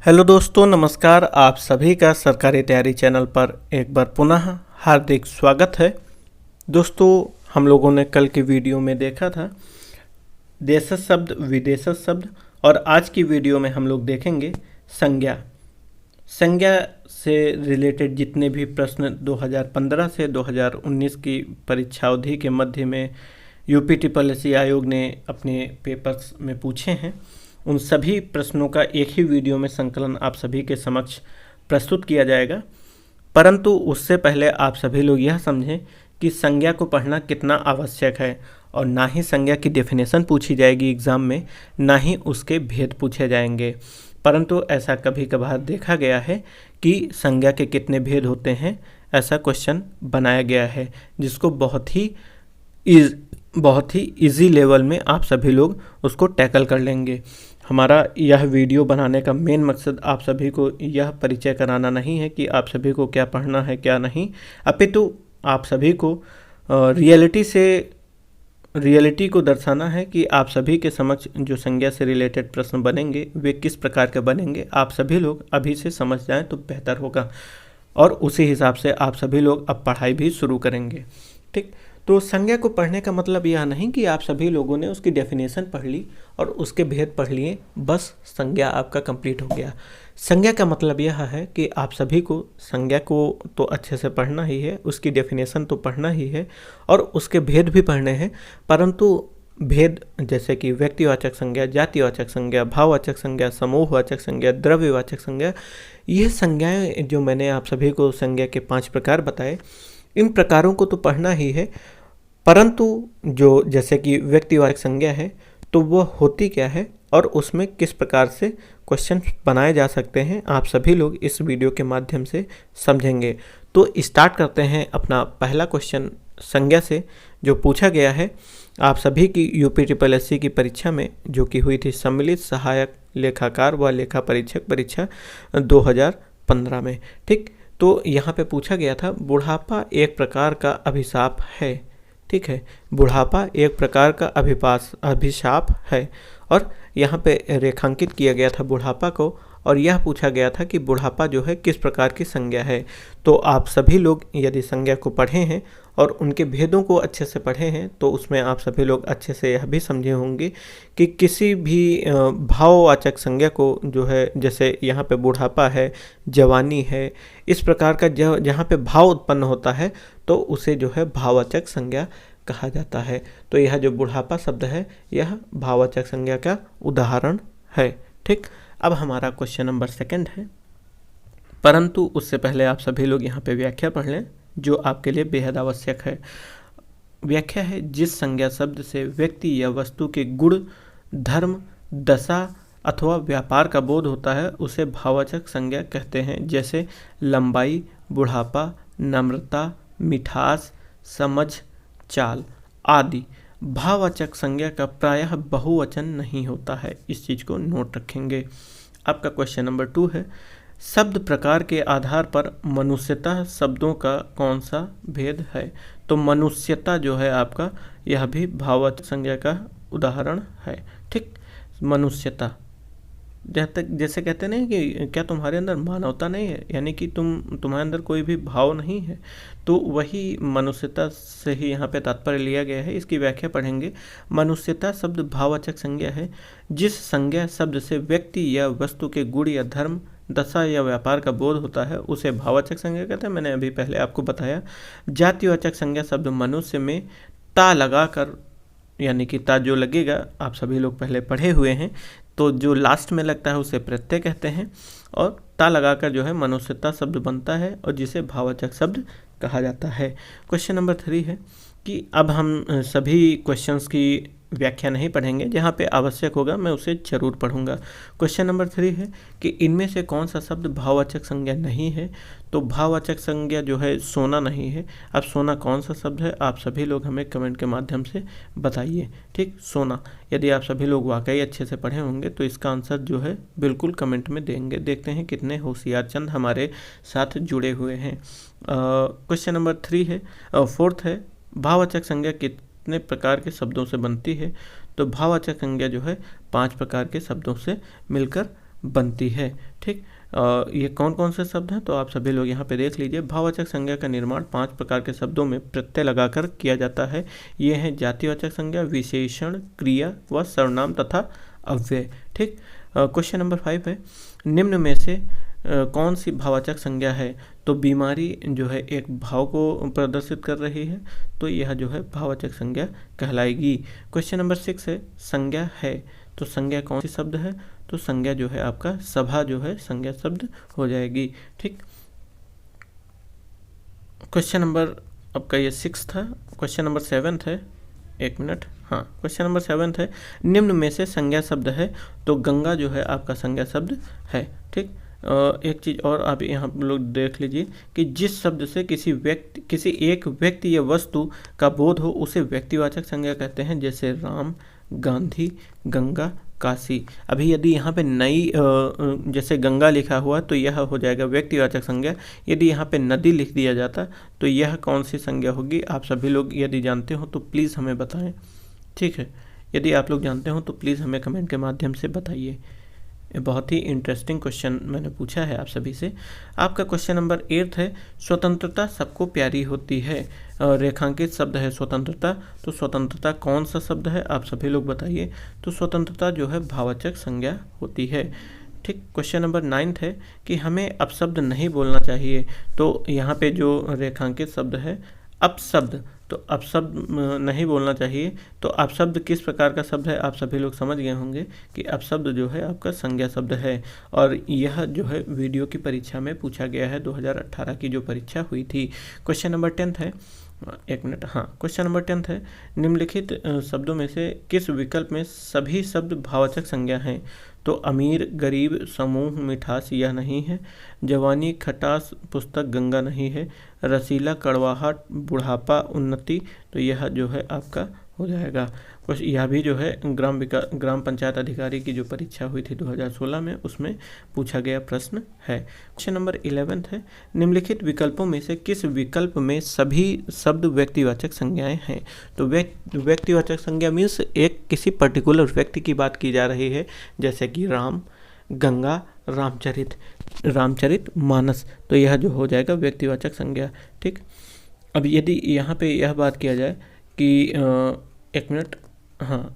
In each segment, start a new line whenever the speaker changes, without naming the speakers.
Hello दोस्तों, नमस्कार। आप सभी का सरकारी तैयारी चैनल पर एक बार पुनः हार्दिक स्वागत है। दोस्तों, हम लोगों ने कल की वीडियो में देखा था देशज शब्द, विदेशज शब्द, और आज की वीडियो में हम लोग देखेंगे संज्ञा। संज्ञा से रिलेटेड जितने भी प्रश्न 2015 से 2019 की परीक्षा अवधि के मध्य में यूपी ट्रिपल एससी आयोग ने अपने पेपर्स में पूछे हैं, उन सभी प्रश्नों का एक ही वीडियो में संकलन आप सभी के समक्ष प्रस्तुत किया जाएगा। परंतु उससे पहले आप सभी लोग यह समझें कि संज्ञा को पढ़ना कितना आवश्यक है, और ना ही संज्ञा की डेफिनेशन पूछी जाएगी एग्ज़ाम में, ना ही उसके भेद पूछे जाएंगे। परंतु ऐसा कभी कभार देखा गया है कि संज्ञा के कितने भेद होते हैं, ऐसा क्वेश्चन बनाया गया है, जिसको बहुत ही इजी लेवल में आप सभी लोग उसको टैकल कर लेंगे। हमारा यह वीडियो बनाने का मेन मकसद आप सभी को यह परिचय कराना नहीं है कि आप सभी को क्या पढ़ना है क्या नहीं, अपितु आप सभी को रियलिटी को दर्शाना है कि आप सभी के समक्ष जो संज्ञा से रिलेटेड प्रश्न बनेंगे वे किस प्रकार के बनेंगे। आप सभी लोग अभी से समझ जाएं तो बेहतर होगा, और उसी हिसाब से आप सभी लोग अब पढ़ाई भी शुरू करेंगे। ठीक, तो संज्ञा को पढ़ने का मतलब यह नहीं कि आप सभी लोगों ने उसकी डेफिनेशन पढ़ ली और उसके भेद पढ़ लिए, बस संज्ञा आपका कंप्लीट हो गया। संज्ञा का मतलब यह है कि आप सभी को संज्ञा को तो अच्छे से पढ़ना ही है, उसकी डेफिनेशन तो पढ़ना ही है, और उसके भेद भी पढ़ने हैं। परंतु भेद जैसे कि व्यक्तिवाचक संज्ञा, जातिवाचक संज्ञा, भाववाचक संज्ञा, समूहवाचक संज्ञा, द्रव्यवाचक संज्ञा, ये संज्ञाएं जो मैंने आप सभी को संज्ञा के 5 प्रकार बताए, इन प्रकारों को तो पढ़ना ही है। परंतु जो जैसे कि व्यक्तिवाचक संज्ञा है तो वह होती क्या है और उसमें किस प्रकार से क्वेश्चन बनाए जा सकते हैं, आप सभी लोग इस वीडियो के माध्यम से समझेंगे। तो स्टार्ट करते हैं अपना पहला क्वेश्चन संज्ञा से, जो पूछा गया है आप सभी की यूपी ट्रिपल एससी की परीक्षा में, जो कि हुई थी सम्मिलित सहायक लेखाकार व लेखा परीक्षक परीक्षा 2015 में। ठीक, तो यहाँ पे पूछा गया था बुढ़ापा एक प्रकार का अभिशाप है। ठीक है, बुढ़ापा एक प्रकार का अभिशाप है, और यहाँ पे रेखांकित किया गया था बुढ़ापा को, और यह पूछा गया था कि बुढ़ापा जो है किस प्रकार की संज्ञा है। तो आप सभी लोग यदि संज्ञा को पढ़े हैं और उनके भेदों को अच्छे से पढ़े हैं, तो उसमें आप सभी लोग अच्छे से यह भी समझे होंगे कि किसी भी भाववाचक संज्ञा को जो है, जैसे यहाँ पे बुढ़ापा है, जवानी है, इस प्रकार का जहाँ पे भाव उत्पन्न होता है तो उसे जो है भाववाचक संज्ञा कहा जाता है। तो यह जो बुढ़ापा शब्द है यह भाववाचक संज्ञा का उदाहरण है। ठीक, अब हमारा क्वेश्चन नंबर 2 है, परंतु उससे पहले आप सभी लोग यहाँ पे व्याख्या पढ़ लें, जो आपके लिए बेहद आवश्यक है। व्याख्या है, जिस संज्ञा शब्द से व्यक्ति या वस्तु के गुण, धर्म, दशा अथवा व्यापार का बोध होता है उसे भाववाचक संज्ञा कहते हैं। जैसे लंबाई, बुढ़ापा, नम्रता, मिठास, समझ, चाल आदि। भाववाचक संज्ञा का प्रायः बहुवचन नहीं होता है, इस चीज़ को नोट रखेंगे। आपका क्वेश्चन नंबर 2 है, शब्द प्रकार के आधार पर मनुष्यता शब्दों का कौन सा भेद है। तो मनुष्यता जो है आपका, यह भी भाववाचक संज्ञा का उदाहरण है। ठीक, मनुष्यता जैसे कहते नहीं कि क्या तुम्हारे अंदर मानवता नहीं है, यानी कि तुम्हारे अंदर कोई भी भाव नहीं है, तो वही मनुष्यता से ही यहाँ पे तात्पर्य लिया गया है। इसकी व्याख्या पढ़ेंगे। मनुष्यता शब्द भाववाचक संज्ञा है जिस संज्ञा शब्द से व्यक्ति या वस्तु के गुण या धर्म, दशा या व्यापार का बोध होता है उसे भाववाचक संज्ञा कहते हैं। मैंने अभी पहले आपको बताया। जातिवाचक संज्ञा शब्द मनुष्य में ता लगाकर, यानी कि ता जो लगेगा, आप सभी लोग पहले पढ़े हुए हैं, तो जो लास्ट में लगता है उसे प्रत्यय कहते हैं, और ता लगाकर जो है मनुष्यता शब्द बनता है और जिसे भाववाचक शब्द कहा जाता है। क्वेश्चन नंबर 3 है कि अब हम सभी क्वेश्चंस की व्याख्या नहीं पढ़ेंगे, जहाँ पे आवश्यक होगा मैं उसे जरूर पढ़ूंगा। क्वेश्चन नंबर 3 है कि इनमें से कौन सा शब्द भाववाचक संज्ञा नहीं है। तो भाववाचक संज्ञा जो है सोना नहीं है। अब सोना कौन सा शब्द है, आप सभी लोग हमें कमेंट के माध्यम से बताइए। ठीक, सोना, यदि आप सभी लोग वाकई अच्छे से पढ़े होंगे तो इसका आंसर जो है बिल्कुल कमेंट में देंगे। देखते हैं कितने होशियार चंद हमारे साथ जुड़े हुए हैं। क्वेश्चन नंबर 4 है, भाववाचक संज्ञा कितने प्रकार के शब्दों से बनती है। तो भाववाचक संज्ञा जो है 5 प्रकार के शब्दों से मिलकर बनती है। ठीक। ठीक। ये कौन कौन से शब्द हैं तो आप सभी लोग यहाँ पे देख लीजिए। भाववाचक संज्ञा का निर्माण 5 प्रकार के शब्दों में प्रत्यय लगाकर किया जाता है। ये हैं जातिवाचक संज्ञा, विशेषण, क्रिया व सर्वनाम तथा अव्यय। ठीक। क्वेश्चन नंबर 5 है, निम्न में से कौन सी भाववाचक संज्ञा है? तो बीमारी जो है एक भाव को प्रदर्शित कर रही है, तो यह जो है भाववाचक संज्ञा कहलाएगी। क्वेश्चन नंबर 6 है, संज्ञा है, तो संज्ञा कौन सी शब्द है? तो संज्ञा जो है आपका सभा जो है संज्ञा शब्द हो जाएगी। ठीक। क्वेश्चन नंबर आपका ये 6 था। क्वेश्चन नंबर 7 है, एक मिनट, हाँ, क्वेश्चन नंबर 7 है, निम्न में से संज्ञा शब्द है, तो गंगा जो है आपका संज्ञा शब्द है। ठीक। एक चीज़ और आप यहाँ लोग देख लीजिए कि जिस शब्द से किसी एक व्यक्ति या वस्तु का बोध हो उसे व्यक्तिवाचक संज्ञा कहते हैं, जैसे राम, गांधी, गंगा, काशी। अभी यदि यहाँ पे नई जैसे गंगा लिखा हुआ तो यह हो जाएगा व्यक्तिवाचक संज्ञा। यदि यहाँ पे नदी लिख दिया जाता तो यह कौन सी संज्ञा होगी? आप सभी लोग यदि जानते हो तो प्लीज़ हमें बताएं। ठीक है, यदि आप लोग जानते हो तो प्लीज़ हमें कमेंट के माध्यम से बताइए। बहुत ही इंटरेस्टिंग क्वेश्चन मैंने पूछा है आप सभी से। आपका क्वेश्चन नंबर 8 है, स्वतंत्रता सबको प्यारी होती है। रेखांकित शब्द है स्वतंत्रता, तो स्वतंत्रता कौन सा शब्द है? आप सभी लोग बताइए। तो स्वतंत्रता जो है भाववाचक संज्ञा होती है। ठीक। क्वेश्चन नंबर 9 है कि हमें अपशब्द नहीं बोलना चाहिए। तो यहाँ पे जो रेखांकित शब्द है अपशब्द, तो अपशब्द नहीं बोलना चाहिए। तो अपशब्द किस प्रकार का शब्द है? आप सभी लोग समझ गए होंगे कि अपशब्द जो है आपका संज्ञा शब्द है, और यह जो है वीडियो की परीक्षा में पूछा गया है, 2018 की जो परीक्षा हुई थी। क्वेश्चन नंबर 10 है, एक मिनट, हाँ, क्वेश्चन नंबर 10 है, निम्नलिखित शब्दों में से किस विकल्प में सभी शब्द भाववाचक संज्ञा हैं? तो अमीर, गरीब, समूह, मिठास यह नहीं है। जवानी, खटास, पुस्तक, गंगा नहीं है। रसीला, कड़वाहट, बुढ़ापा, उन्नति, तो यह जो है आपका हो जाएगा। कुछ यह भी जो है ग्राम पंचायत अधिकारी की जो परीक्षा हुई थी 2016 में, उसमें पूछा गया प्रश्न है। क्वेश्चन नंबर 11 है, निम्नलिखित विकल्पों में से किस विकल्प में सभी शब्द व्यक्तिवाचक संज्ञाएं हैं? तो व्यक्तिवाचक संज्ञा मीन्स एक किसी पर्टिकुलर व्यक्ति की बात की जा रही है, जैसे कि राम, गंगा, रामचरित मानस, तो यह जो हो जाएगा व्यक्तिवाचक संज्ञा। ठीक। अब यदि यहाँ पे यह बात किया जाए कि एक मिनट, हाँ,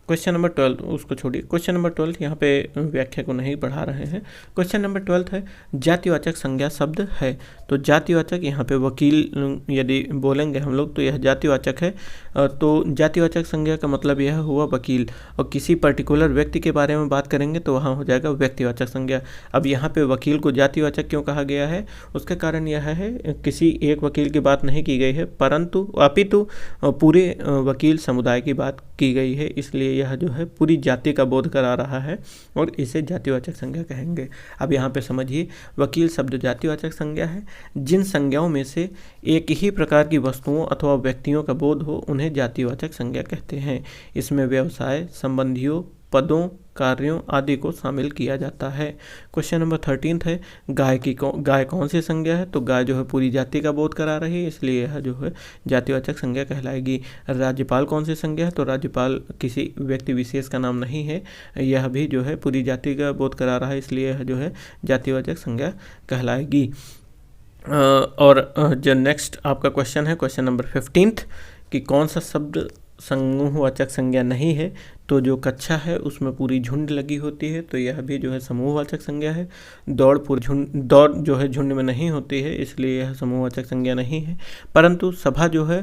क्वेश्चन नंबर 12 उसको छोड़िए। क्वेश्चन नंबर 12 यहाँ पे व्याख्या को नहीं पढ़ा रहे हैं। क्वेश्चन नंबर 12 है, जातिवाचक संज्ञा शब्द है। तो जातिवाचक यहाँ पे वकील यदि बोलेंगे हम लोग तो यह जातिवाचक है। तो जातिवाचक संज्ञा का मतलब यह हुआ वकील, और किसी पर्टिकुलर व्यक्ति के बारे में बात करेंगे तो वहाँ हो जाएगा व्यक्तिवाचक संज्ञा। अब यहाँ पे वकील को जातिवाचक क्यों कहा गया है? उसका कारण यह है किसी एक वकील की बात नहीं की गई है, परंतु अपितु पूरे वकील समुदाय की बात की गई है, इसलिए यह जो है पूरी जाति का बोध करा रहा है और इसे जातिवाचक संज्ञा कहेंगे। अब यहाँ पे समझिए, वकील शब्द जातिवाचक संज्ञा है। जिन संज्ञाओं में से एक ही प्रकार की वस्तुओं अथवा व्यक्तियों का बोध हो उन्हें जातिवाचक संज्ञा कहते हैं। इसमें व्यवसाय, संबंधियों, पदों, कार्यों आदि को शामिल किया जाता है। क्वेश्चन नंबर 13 है, गाय कौन सी संज्ञा है? तो गाय जो है पूरी जाति का बोध करा रही है, इसलिए यह जो है जातिवाचक संज्ञा कहलाएगी। राज्यपाल कौन सी संज्ञा है? तो राज्यपाल किसी व्यक्ति विशेष का नाम नहीं है, यह भी जो है पूरी जाति का बोध करा रहा है, इसलिए यह जो है जातिवाचक संज्ञा कहलाएगी। और जो नेक्स्ट आपका क्वेश्चन है, क्वेश्चन नंबर 15 कि कौन सा शब्द समूहवाचक संज्ञा नहीं है? तो जो कक्षा है उसमें पूरी झुंड लगी होती है, तो यह भी जो है समूहवाचक संज्ञा है। दौड़ जो है झुंड में नहीं होती है, इसलिए यह समूहवाचक संज्ञा नहीं है। परंतु सभा जो है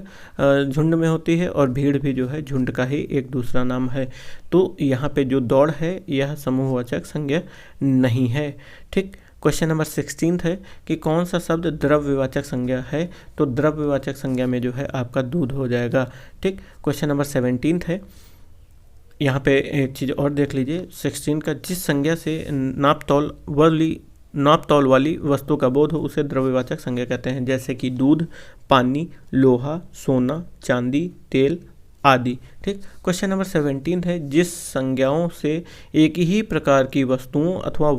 झुंड में होती है, और भीड़ भी जो है झुंड का ही एक दूसरा नाम है। तो यहाँ पे जो दौड़ है यह समूहवाचक संज्ञा नहीं है। ठीक। क्वेश्चन नंबर 16 है कि कौन सा शब्द द्रव्यवाचक संज्ञा है? तो द्रव्यवाचक संज्ञा में जो है आपका दूध हो जाएगा। ठीक। क्वेश्चन नंबर 17 है, यहाँ पे एक चीज़ और देख लीजिए 16 का, जिस संज्ञा से नाप तौल वाली वस्तु का बोध हो उसे द्रव्यवाचक संज्ञा कहते हैं, जैसे कि दूध, पानी, लोहा, सोना, चांदी, तेल, आदि। ठीक, क्वेश्चन नंबर 17 है, जिस संज्ञाओं से एक ही प्रकार की वस्तुओं अथवा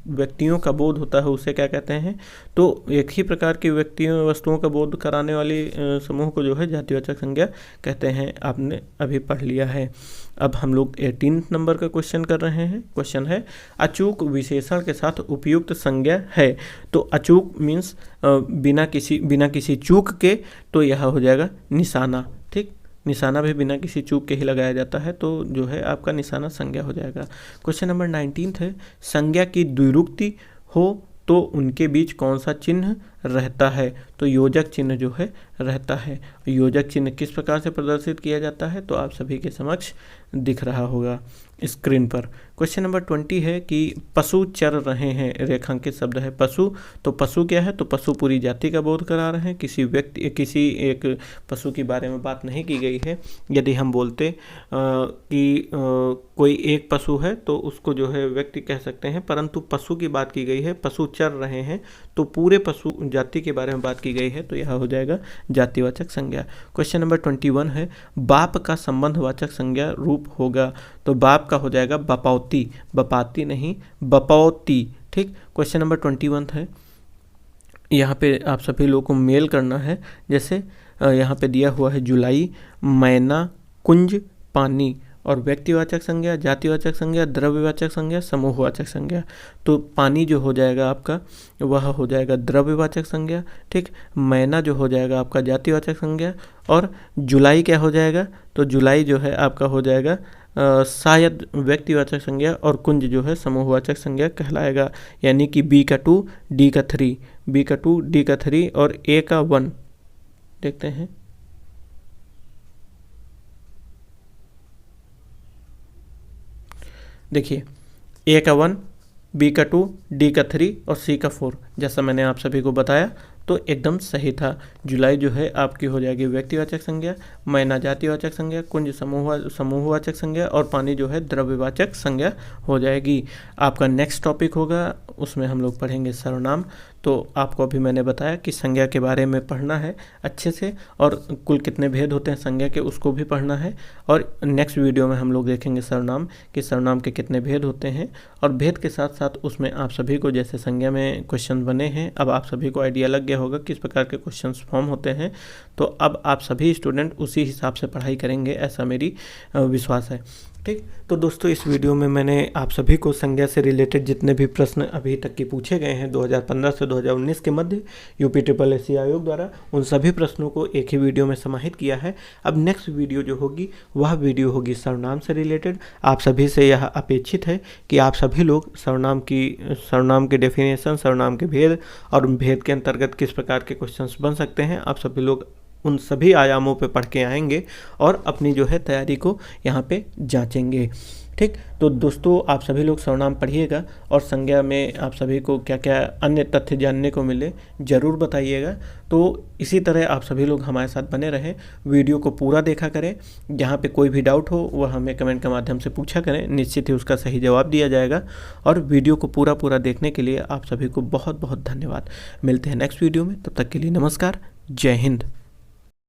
व्यक्तियों का बोध होता है उसे क्या कहते हैं? तो एक ही प्रकार की व्यक्तियों वस्तुओं का बोध कराने वाली समूह को जो है जातिवाचक संज्ञा कहते हैं। आपने अभी पढ़ लिया है। अब हम लोग 18 नंबर का क्वेश्चन कर रहे हैं। क्वेश्चन है, अचूक विशेषण के साथ उपयुक्त संज्ञा है। तो अचूक मीन्स बिना किसी चूक के, तो यह हो जाएगा निशाना। ठीक, निशाना भी बिना किसी चूक के ही लगाया जाता है, तो जो है आपका निशाना संज्ञा हो जाएगा। क्वेश्चन नंबर 19 है, संज्ञा की द्विरुक्ति हो तो उनके बीच कौन सा चिन्ह रहता है? तो योजक चिन्ह जो है रहता है। योजक चिन्ह किस प्रकार से प्रदर्शित किया जाता है? तो आप सभी के समक्ष दिख रहा होगा स्क्रीन पर। क्वेश्चन नंबर 20 है कि पशु चर रहे हैं, रेखांकित शब्द है पशु। तो पशु क्या है? तो पशु पूरी जाति का बोध करा रहे हैं, किसी एक पशु के बारे में बात नहीं की गई है। यदि हम बोलते कि कोई एक पशु है तो उसको जो है व्यक्ति कह सकते हैं, परंतु पशु की बात की गई है, पशु चर रहे हैं, तो पूरे पशु जाति के बारे में बात की गई है, तो यह हो जाएगा जातिवाचक संज्ञा। क्वेश्चन नंबर 21 है, बाप का संबंधवाचक संज्ञा रूप होगा। तो बाप का हो जाएगा बपौती, बपाती नहीं, बपौती। ठीक, क्वेश्चन नंबर 21 है, यहाँ पे आप सभी लोगों को मेल करना है। जैसे यहाँ पे दिया हुआ है जुलाई, मैना, कुंज, पानी। और व्यक्तिवाचक संज्ञा, जातिवाचक संज्ञा, द्रव्यवाचक संज्ञा, समूहवाचक संज्ञा। तो पानी जो हो जाएगा आपका वह हो जाएगा द्रव्यवाचक संज्ञा। ठीक, मैना जो हो जाएगा आपका जातिवाचक संज्ञा। और जुलाई क्या हो जाएगा? तो जुलाई जो है आपका हो जाएगा शायद व्यक्तिवाचक संज्ञा, और कुंज जो है समूहवाचक संज्ञा कहलाएगा। यानी कि बी का 2, डी का 3, बी का 2, डी का 3 और ए का 1। देखते हैं, देखिए ए का 1, बी का 2, डी का 3 और सी का 4। जैसा मैंने आप सभी को बताया तो एकदम सही था। जुलाई जो है आपकी हो जाएगी व्यक्तिवाचक संज्ञा, मैना जातिवाचक संज्ञा, कुंज समूहवाचक संज्ञा और पानी जो है द्रव्यवाचक संज्ञा हो जाएगी। आपका नेक्स्ट टॉपिक होगा, उसमें हम लोग पढ़ेंगे सर्वनाम। तो आपको अभी मैंने बताया कि संज्ञा के बारे में पढ़ना है अच्छे से, और कुल कितने भेद होते हैं संज्ञा के उसको भी पढ़ना है। और नेक्स्ट वीडियो में हम लोग देखेंगे सर्वनाम, कि सर्वनाम के कितने भेद होते हैं, और भेद के साथ साथ उसमें आप सभी को जैसे संज्ञा में क्वेश्चन बने हैं, अब आप सभी को आइडिया लग गया होगा किस प्रकार के क्वेश्चंस फॉर्म होते हैं। तो अब आप सभी स्टूडेंट उसी हिसाब से पढ़ाई करेंगे, ऐसा मेरी विश्वास है। ठीक, तो दोस्तों इस वीडियो में मैंने आप सभी को संज्ञा से रिलेटेड जितने भी प्रश्न अभी तक के पूछे गए हैं 2015 से 2019 के मध्य यूपी SSSC आयोग द्वारा, उन सभी प्रश्नों को एक ही वीडियो में समाहित किया है। अब नेक्स्ट वीडियो जो होगी वह वीडियो होगी सर्वनाम से रिलेटेड। आप सभी से यह अपेक्षित है कि आप सभी लोग सर्वनाम के डेफिनेशन, सर्वनाम के भेद और भेद के अंतर्गत किस प्रकार के क्वेश्चंस बन सकते हैं, आप सभी लोग उन सभी आयामों पे पढ़ के आएंगे और अपनी जो है तैयारी को यहाँ पे जांचेंगे। ठीक, तो दोस्तों आप सभी लोग सर्वनाम पढ़िएगा, और संज्ञा में आप सभी को क्या क्या अन्य तथ्य जानने को मिले ज़रूर बताइएगा। तो इसी तरह आप सभी लोग हमारे साथ बने रहें, वीडियो को पूरा देखा करें। जहाँ पे कोई भी डाउट हो वह हमें कमेंट के माध्यम से पूछा करें, निश्चित ही उसका सही जवाब दिया जाएगा। और वीडियो को पूरा देखने के लिए आप सभी को बहुत बहुत धन्यवाद। मिलते हैं नेक्स्ट वीडियो में, तब तक के लिए नमस्कार, जय हिंद।